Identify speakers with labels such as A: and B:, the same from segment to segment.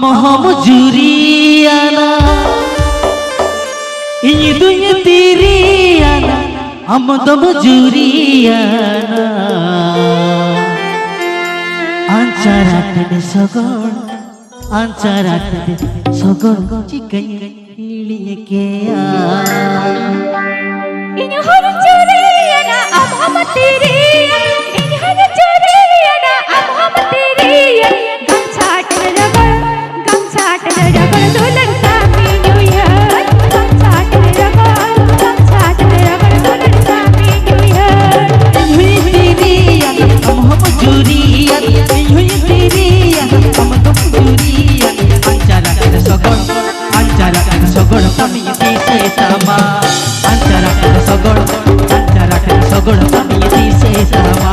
A: हम जुरियाना इदुय तिरियाना हम दम जुरियाना अंचाराटने सगोन चिकन इलिए के
B: इन हर जुरियाना हम तिरियाना इन हर जुरियाना हम तिरियाना गमछाटने रगड़ दुल्हन सामी न्यू ईयर गमछाटने रगड़ दुल्हन सामी न्यू ईयर
A: हुई तिरियाना हम जुरियाना हुई तिरियाना हम दम जुरियाना अंचाराटने सगोन कमी दिसे सामा अंचाराटने सगोन कमी दिसे सामा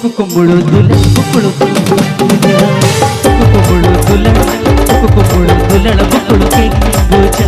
A: कुकुमुड़ो दुल्हन बुकुड़ो दुल्हन बुकुड़ो के गुचा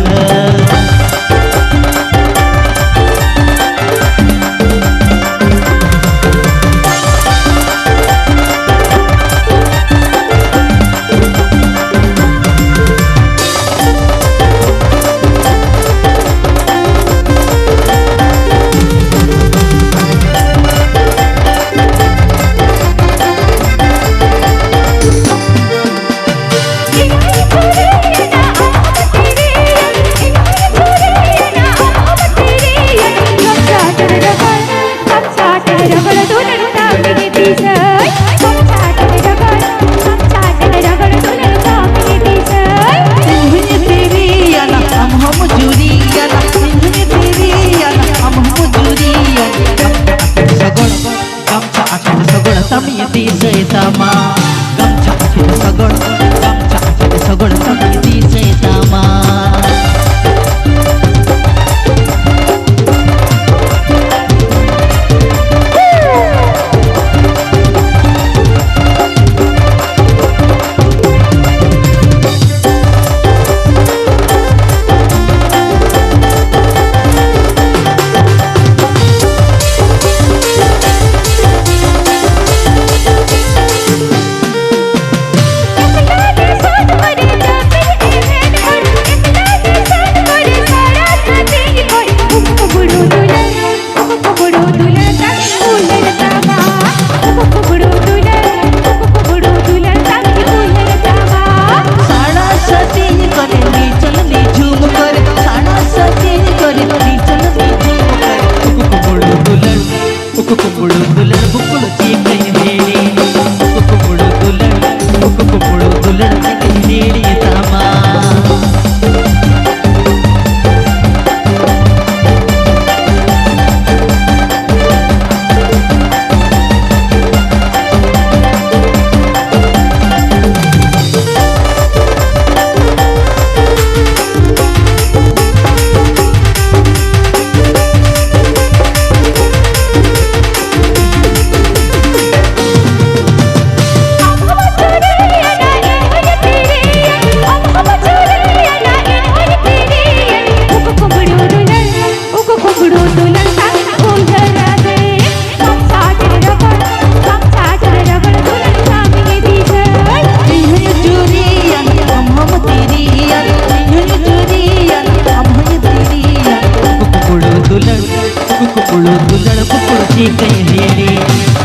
A: నీకై రియలీ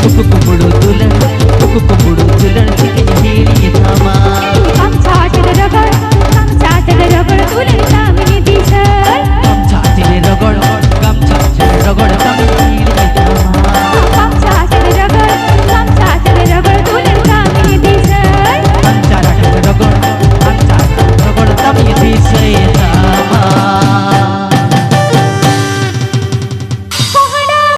A: కుక్కుడు తుల కుక్కుడు